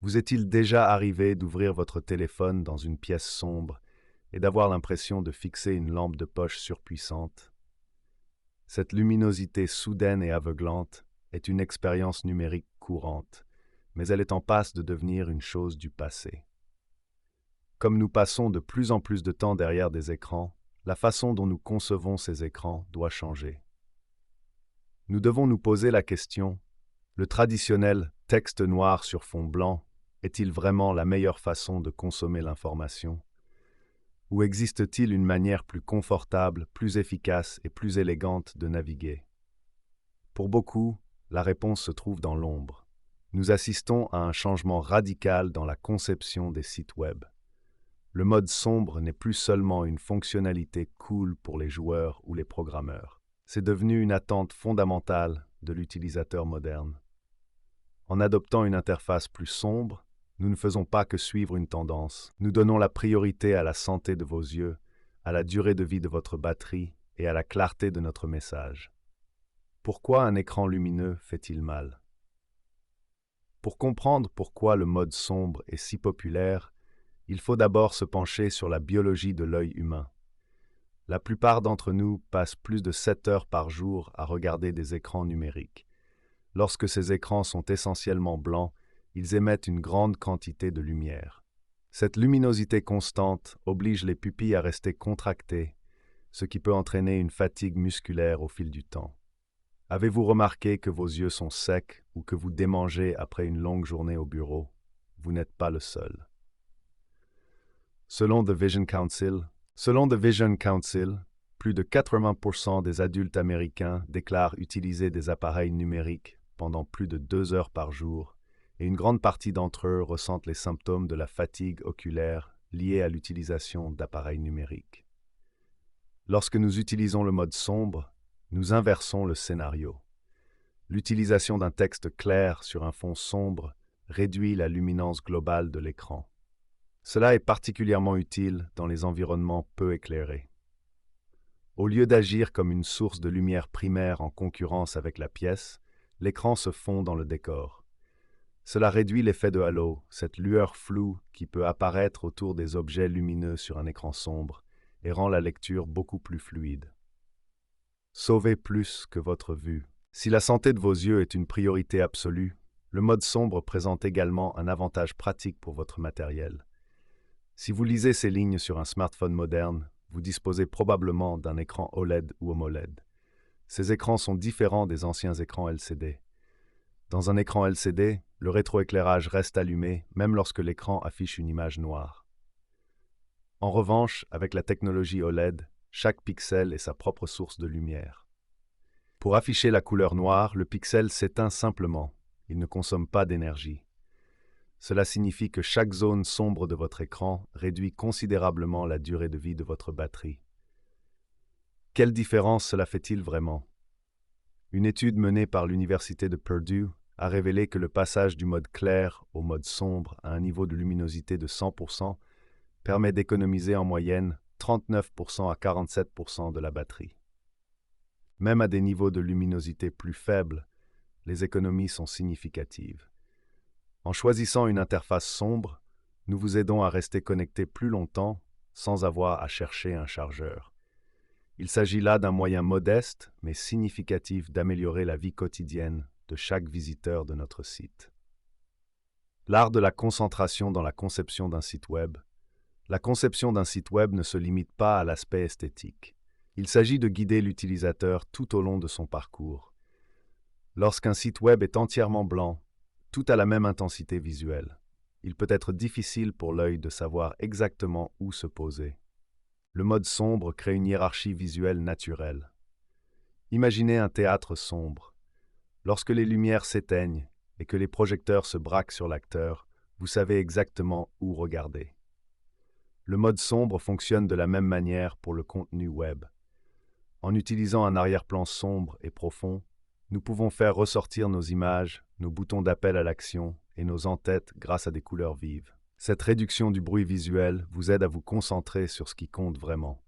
Vous est-il déjà arrivé d'ouvrir votre téléphone dans une pièce sombre et d'avoir l'impression de fixer une lampe de poche surpuissante? Cette luminosité soudaine et aveuglante est une expérience numérique courante, mais elle est en passe de devenir une chose du passé. Comme nous passons de plus en plus de temps derrière des écrans, la façon dont nous concevons ces écrans doit changer. Nous devons nous poser la question: le traditionnel texte noir sur fond blanc est-il vraiment la meilleure façon de consommer l'information? Ou existe-t-il une manière plus confortable, plus efficace et plus élégante de naviguer? Pour beaucoup, la réponse se trouve dans l'ombre. Nous assistons à un changement radical dans la conception des sites web. Le mode sombre n'est plus seulement une fonctionnalité cool pour les joueurs ou les programmeurs. C'est devenu une attente fondamentale de l'utilisateur moderne. En adoptant une interface plus sombre, nous ne faisons pas que suivre une tendance. Nous donnons la priorité à la santé de vos yeux, à la durée de vie de votre batterie et à la clarté de notre message. Pourquoi un écran lumineux fait-il mal? Pour comprendre pourquoi le mode sombre est si populaire, il faut d'abord se pencher sur la biologie de l'œil humain. La plupart d'entre nous passent plus de 7 heures par jour à regarder des écrans numériques. Lorsque ces écrans sont essentiellement blancs, ils émettent une grande quantité de lumière. Cette luminosité constante oblige les pupilles à rester contractées, ce qui peut entraîner une fatigue musculaire au fil du temps. Avez-vous remarqué que vos yeux sont secs ou que vous démangez après une longue journée au bureau? Vous n'êtes pas le seul. Selon The Vision Council, plus de 80% des adultes américains déclarent utiliser des appareils numériques pendant plus de 2 heures par jour, et une grande partie d'entre eux ressentent les symptômes de la fatigue oculaire liée à l'utilisation d'appareils numériques. Lorsque nous utilisons le mode sombre, nous inversons le scénario. L'utilisation d'un texte clair sur un fond sombre réduit la luminance globale de l'écran. Cela est particulièrement utile dans les environnements peu éclairés. Au lieu d'agir comme une source de lumière primaire en concurrence avec la pièce, l'écran se fond dans le décor. Cela réduit l'effet de halo, cette lueur floue qui peut apparaître autour des objets lumineux sur un écran sombre, et rend la lecture beaucoup plus fluide. Sauvez plus que votre vue. Si la santé de vos yeux est une priorité absolue, le mode sombre présente également un avantage pratique pour votre matériel. Si vous lisez ces lignes sur un smartphone moderne, vous disposez probablement d'un écran OLED ou AMOLED. Ces écrans sont différents des anciens écrans LCD. Dans un écran LCD, le rétroéclairage reste allumé même lorsque l'écran affiche une image noire. En revanche, avec la technologie OLED, chaque pixel est sa propre source de lumière. Pour afficher la couleur noire, le pixel s'éteint simplement. Il ne consomme pas d'énergie. Cela signifie que chaque zone sombre de votre écran réduit considérablement la durée de vie de votre batterie. Quelle différence cela fait-il vraiment? Une étude menée par l'Université de Purdue a révélé que le passage du mode clair au mode sombre à un niveau de luminosité de 100% permet d'économiser en moyenne 39% à 47% de la batterie. Même à des niveaux de luminosité plus faibles, les économies sont significatives. En choisissant une interface sombre, nous vous aidons à rester connecté plus longtemps sans avoir à chercher un chargeur. Il s'agit là d'un moyen modeste mais significatif d'améliorer la vie quotidienne de chaque visiteur de notre site. L'art de la concentration dans la conception d'un site web. La conception d'un site web ne se limite pas à l'aspect esthétique. Il s'agit de guider l'utilisateur tout au long de son parcours. Lorsqu'un site web est entièrement blanc, tout a la même intensité visuelle. Il peut être difficile pour l'œil de savoir exactement où se poser. Le mode sombre crée une hiérarchie visuelle naturelle. Imaginez un théâtre sombre. Lorsque les lumières s'éteignent et que les projecteurs se braquent sur l'acteur, vous savez exactement où regarder. Le mode sombre fonctionne de la même manière pour le contenu web. En utilisant un arrière-plan sombre et profond, nous pouvons faire ressortir nos images, nos boutons d'appel à l'action et nos en-têtes grâce à des couleurs vives. Cette réduction du bruit visuel vous aide à vous concentrer sur ce qui compte vraiment.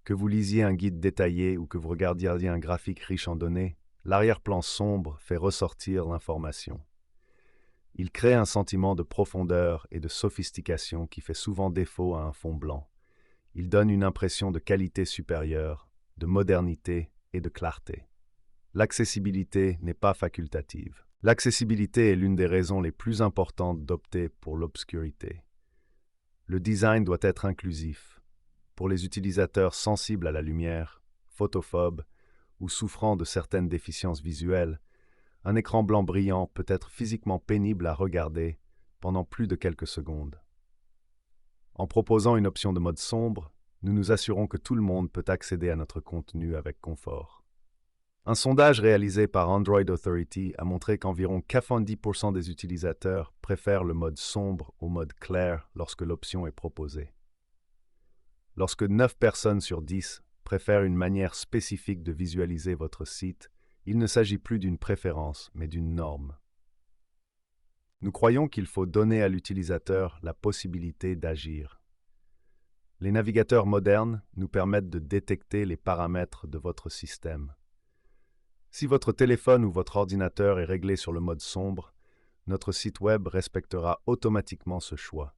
Que vous lisiez un guide détaillé ou que vous regardiez un graphique riche en données, l'arrière-plan sombre fait ressortir l'information. Il crée un sentiment de profondeur et de sophistication qui fait souvent défaut à un fond blanc. Il donne une impression de qualité supérieure, de modernité et de clarté. L'accessibilité n'est pas facultative. L'accessibilité est l'une des raisons les plus importantes d'opter pour l'obscurité. Le design doit être inclusif. Pour les utilisateurs sensibles à la lumière, photophobes ou souffrant de certaines déficiences visuelles, un écran blanc brillant peut être physiquement pénible à regarder pendant plus de quelques secondes. En proposant une option de mode sombre, nous nous assurons que tout le monde peut accéder à notre contenu avec confort. Un sondage réalisé par Android Authority a montré qu'environ 90% des utilisateurs préfèrent le mode sombre au mode clair lorsque l'option est proposée. Lorsque 9 personnes sur 10 préfèrent une manière spécifique de visualiser votre site, il ne s'agit plus d'une préférence, mais d'une norme. Nous croyons qu'il faut donner à l'utilisateur la possibilité d'agir. Les navigateurs modernes nous permettent de détecter les paramètres de votre système. Si votre téléphone ou votre ordinateur est réglé sur le mode sombre, notre site web respectera automatiquement ce choix.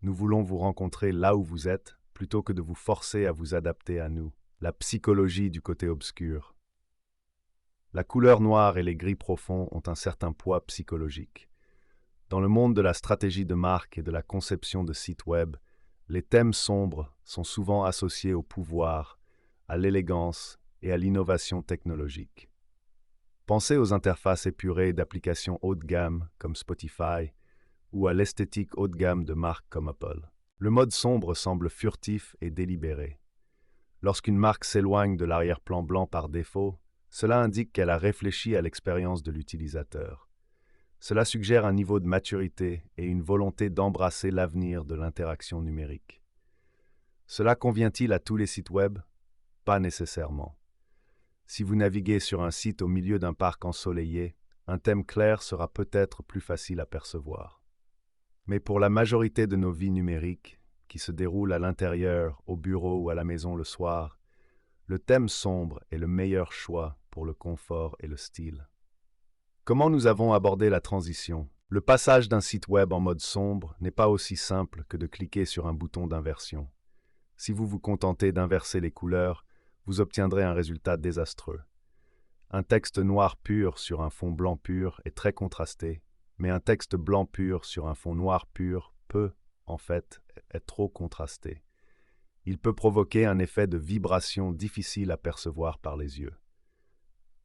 Nous voulons vous rencontrer là où vous êtes, plutôt que de vous forcer à vous adapter à nous. La psychologie du côté obscur. La couleur noire et les gris profonds ont un certain poids psychologique. Dans le monde de la stratégie de marque et de la conception de sites web, les thèmes sombres sont souvent associés au pouvoir, à l'élégance et à l'innovation technologique. Pensez aux interfaces épurées d'applications haut de gamme comme Spotify ou à l'esthétique haut de gamme de marques comme Apple. Le mode sombre semble furtif et délibéré. Lorsqu'une marque s'éloigne de l'arrière-plan blanc par défaut, cela indique qu'elle a réfléchi à l'expérience de l'utilisateur. Cela suggère un niveau de maturité et une volonté d'embrasser l'avenir de l'interaction numérique. Cela convient-il à tous les sites web? Pas nécessairement. Si vous naviguez sur un site au milieu d'un parc ensoleillé, un thème clair sera peut-être plus facile à percevoir. Mais pour la majorité de nos vies numériques, qui se déroulent à l'intérieur, au bureau ou à la maison le soir, le thème sombre est le meilleur choix pour le confort et le style. Comment nous avons abordé la transition? Le passage d'un site web en mode sombre n'est pas aussi simple que de cliquer sur un bouton d'inversion. Si vous vous contentez d'inverser les couleurs, vous obtiendrez un résultat désastreux. Un texte noir pur sur un fond blanc pur est très contrasté, mais un texte blanc pur sur un fond noir pur peut, en fait, être trop contrasté. Il peut provoquer un effet de vibration difficile à percevoir par les yeux.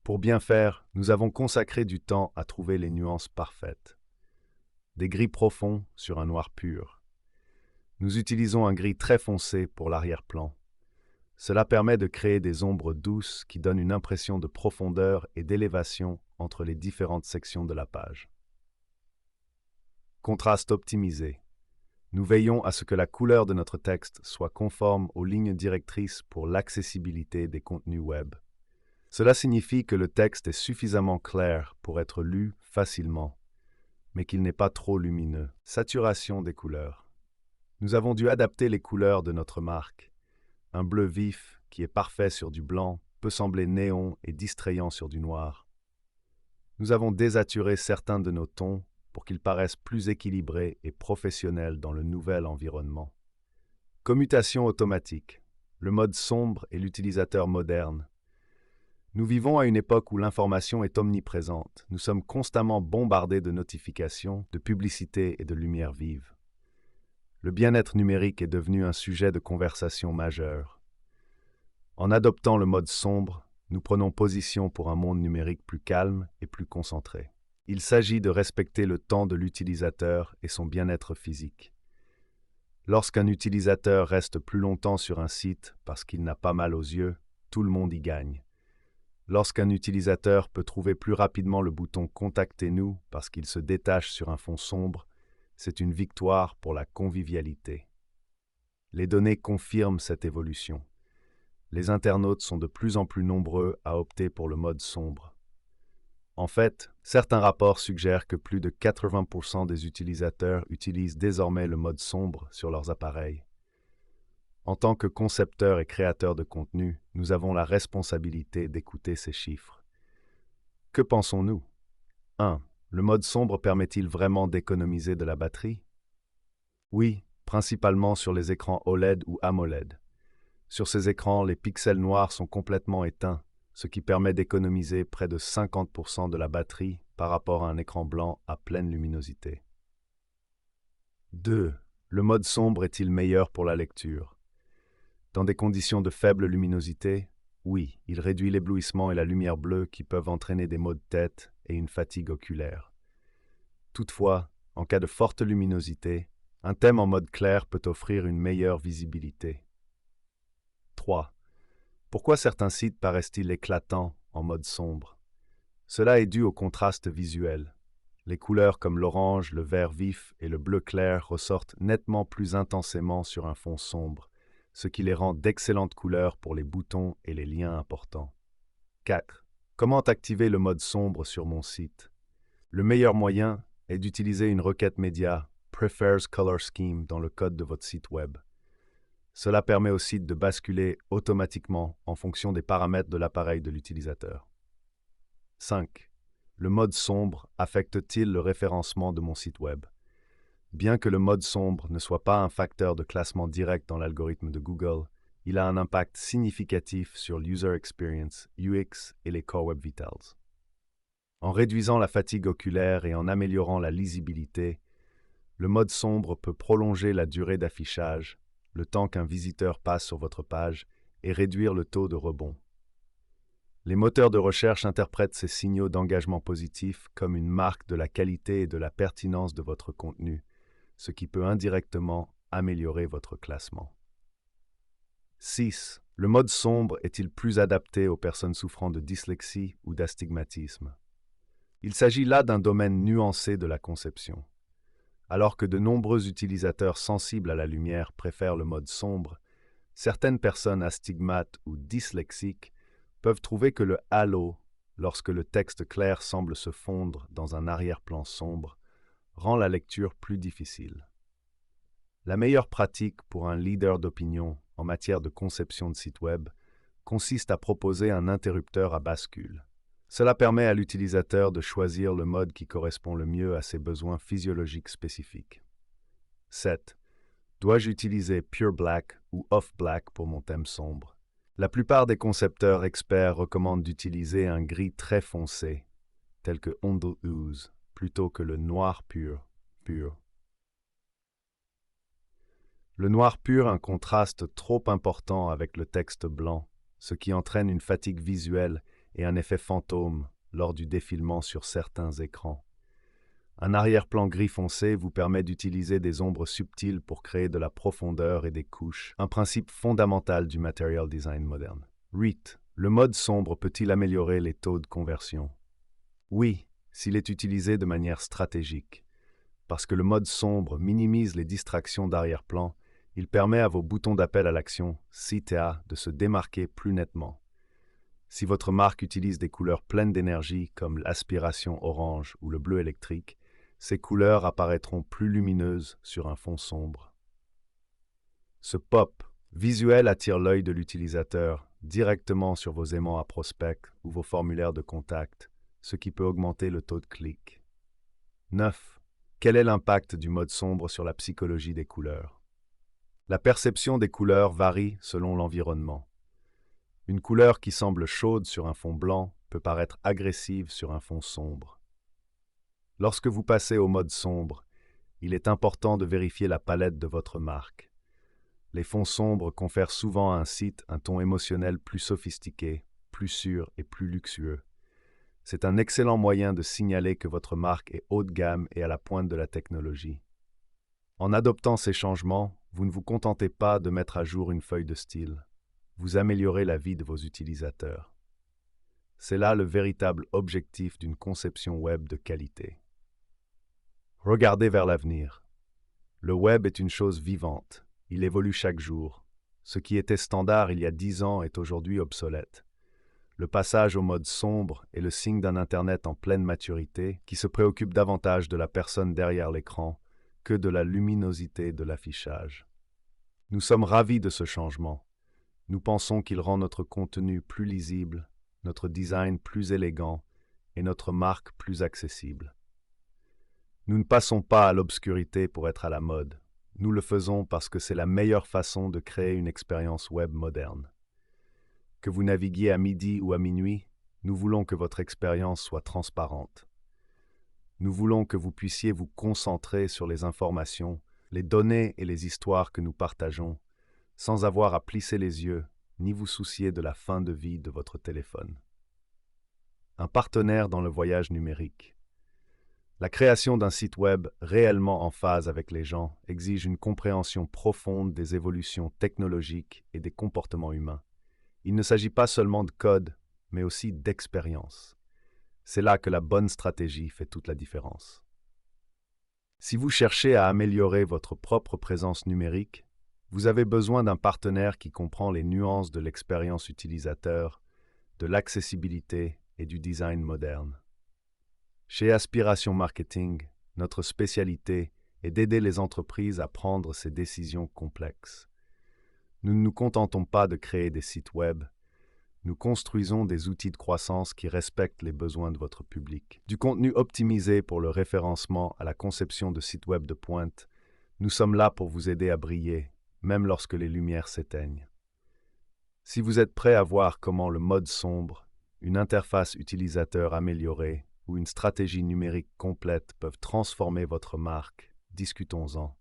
Pour bien faire, nous avons consacré du temps à trouver les nuances parfaites. Des gris profonds sur un noir pur. Nous utilisons un gris très foncé pour l'arrière-plan. Cela permet de créer des ombres douces qui donnent une impression de profondeur et d'élévation entre les différentes sections de la page. Contraste optimisé. Nous veillons à ce que la couleur de notre texte soit conforme aux lignes directrices pour l'accessibilité des contenus web. Cela signifie que le texte est suffisamment clair pour être lu facilement, mais qu'il n'est pas trop lumineux. Saturation des couleurs. Nous avons dû adapter les couleurs de notre marque. Un bleu vif, qui est parfait sur du blanc, peut sembler néon et distrayant sur du noir. Nous avons désaturé certains de nos tons pour qu'ils paraissent plus équilibrés et professionnels dans le nouvel environnement. Commutation automatique. Le mode sombre et l'utilisateur moderne. Nous vivons à une époque où l'information est omniprésente. Nous sommes constamment bombardés de notifications, de publicités et de lumière vive. Le bien-être numérique est devenu un sujet de conversation majeur. En adoptant le mode sombre, nous prenons position pour un monde numérique plus calme et plus concentré. Il s'agit de respecter le temps de l'utilisateur et son bien-être physique. Lorsqu'un utilisateur reste plus longtemps sur un site parce qu'il n'a pas mal aux yeux, tout le monde y gagne. Lorsqu'un utilisateur peut trouver plus rapidement le bouton « Contactez-nous » parce qu'il se détache sur un fond sombre, c'est une victoire pour la convivialité. Les données confirment cette évolution. Les internautes sont de plus en plus nombreux à opter pour le mode sombre. En fait, certains rapports suggèrent que plus de 80% des utilisateurs utilisent désormais le mode sombre sur leurs appareils. En tant que concepteurs et créateurs de contenu, nous avons la responsabilité d'écouter ces chiffres. Que pensons-nous? 1. Le mode sombre permet-il vraiment d'économiser de la batterie? Oui, principalement sur les écrans OLED ou AMOLED. Sur ces écrans, les pixels noirs sont complètement éteints, ce qui permet d'économiser près de 50% de la batterie par rapport à un écran blanc à pleine luminosité. 2. Le mode sombre est-il meilleur pour la lecture? Dans des conditions de faible luminosité, oui, il réduit l'éblouissement et la lumière bleue qui peuvent entraîner des maux de tête et une fatigue oculaire. Toutefois, en cas de forte luminosité, un thème en mode clair peut offrir une meilleure visibilité. 3. Pourquoi certains sites paraissent-ils éclatants en mode sombre? Cela est dû au contraste visuel. Les couleurs comme l'orange, le vert vif et le bleu clair ressortent nettement plus intensément sur un fond sombre, ce qui les rend d'excellentes couleurs pour les boutons et les liens importants. 4. Comment activer le mode sombre sur mon site? Le meilleur moyen est d'utiliser une requête média Prefers Color Scheme dans le code de votre site web. Cela permet au site de basculer automatiquement en fonction des paramètres de l'appareil de l'utilisateur. 5. Le mode sombre affecte-t-il le référencement de mon site web? Bien que le mode sombre ne soit pas un facteur de classement direct dans l'algorithme de Google, il a un impact significatif sur l'user experience, UX et les Core Web Vitals. En réduisant la fatigue oculaire et en améliorant la lisibilité, le mode sombre peut prolonger la durée d'affichage, le temps qu'un visiteur passe sur votre page, et réduire le taux de rebond. Les moteurs de recherche interprètent ces signaux d'engagement positif comme une marque de la qualité et de la pertinence de votre contenu, ce qui peut indirectement améliorer votre classement. 6. Le mode sombre est-il plus adapté aux personnes souffrant de dyslexie ou d'astigmatisme? Il s'agit là d'un domaine nuancé de la conception. Alors que de nombreux utilisateurs sensibles à la lumière préfèrent le mode sombre, certaines personnes astigmates ou dyslexiques peuvent trouver que le halo, lorsque le texte clair semble se fondre dans un arrière-plan sombre, rend la lecture plus difficile. La meilleure pratique pour un leader d'opinion en matière de conception de site web consiste à proposer un interrupteur à bascule. Cela permet à l'utilisateur de choisir le mode qui correspond le mieux à ses besoins physiologiques spécifiques. 7. Dois-je utiliser Pure Black ou Off Black pour mon thème sombre? La plupart des concepteurs experts recommandent d'utiliser un gris très foncé, tel que Ondle Ooze, plutôt que le noir pur. Le noir pur a un contraste trop important avec le texte blanc, ce qui entraîne une fatigue visuelle et un effet fantôme lors du défilement sur certains écrans. Un arrière-plan gris foncé vous permet d'utiliser des ombres subtiles pour créer de la profondeur et des couches, un principe fondamental du material design moderne. 8. Le mode sombre peut-il améliorer les taux de conversion? Oui, s'il est utilisé de manière stratégique. Parce que le mode sombre minimise les distractions d'arrière-plan, il permet à vos boutons d'appel à l'action CTA de se démarquer plus nettement. Si votre marque utilise des couleurs pleines d'énergie comme l'aspiration orange ou le bleu électrique, ces couleurs apparaîtront plus lumineuses sur un fond sombre. Ce pop visuel attire l'œil de l'utilisateur directement sur vos aimants à prospect ou vos formulaires de contact, ce qui peut augmenter le taux de clic. 9. Quel est l'impact du mode sombre sur la psychologie des couleurs? La perception des couleurs varie selon l'environnement. Une couleur qui semble chaude sur un fond blanc peut paraître agressive sur un fond sombre. Lorsque vous passez au mode sombre, il est important de vérifier la palette de votre marque. Les fonds sombres confèrent souvent à un site un ton émotionnel plus sophistiqué, plus sûr et plus luxueux. C'est un excellent moyen de signaler que votre marque est haut de gamme et à la pointe de la technologie. En adoptant ces changements, vous ne vous contentez pas de mettre à jour une feuille de style. Vous améliorez la vie de vos utilisateurs. C'est là le véritable objectif d'une conception web de qualité. Regardez vers l'avenir. Le web est une chose vivante. Il évolue chaque jour. Ce qui était standard il y a 10 ans est aujourd'hui obsolète. Le passage au mode sombre est le signe d'un Internet en pleine maturité qui se préoccupe davantage de la personne derrière l'écran que de la luminosité de l'affichage. Nous sommes ravis de ce changement. Nous pensons qu'il rend notre contenu plus lisible, notre design plus élégant et notre marque plus accessible. Nous ne passons pas à l'obscurité pour être à la mode. Nous le faisons parce que c'est la meilleure façon de créer une expérience web moderne. Que vous naviguiez à midi ou à minuit, nous voulons que votre expérience soit transparente. Nous voulons que vous puissiez vous concentrer sur les informations, les données et les histoires que nous partageons, sans avoir à plisser les yeux ni vous soucier de la fin de vie de votre téléphone. Un partenaire dans le voyage numérique. La création d'un site web réellement en phase avec les gens exige une compréhension profonde des évolutions technologiques et des comportements humains. Il ne s'agit pas seulement de code, mais aussi d'expérience. C'est là que la bonne stratégie fait toute la différence. Si vous cherchez à améliorer votre propre présence numérique, vous avez besoin d'un partenaire qui comprend les nuances de l'expérience utilisateur, de l'accessibilité et du design moderne. Chez Aspiration Marketing, notre spécialité est d'aider les entreprises à prendre ces décisions complexes. Nous ne nous contentons pas de créer des sites web, nous construisons des outils de croissance qui respectent les besoins de votre public. Du contenu optimisé pour le référencement à la conception de sites web de pointe, nous sommes là pour vous aider à briller, même lorsque les lumières s'éteignent. Si vous êtes prêt à voir comment le mode sombre, une interface utilisateur améliorée ou une stratégie numérique complète peuvent transformer votre marque, discutons-en.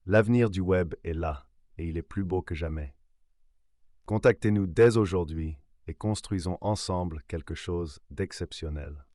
L'avenir du web est là, et il est plus beau que jamais. Contactez-nous dès aujourd'hui et construisons ensemble quelque chose d'exceptionnel.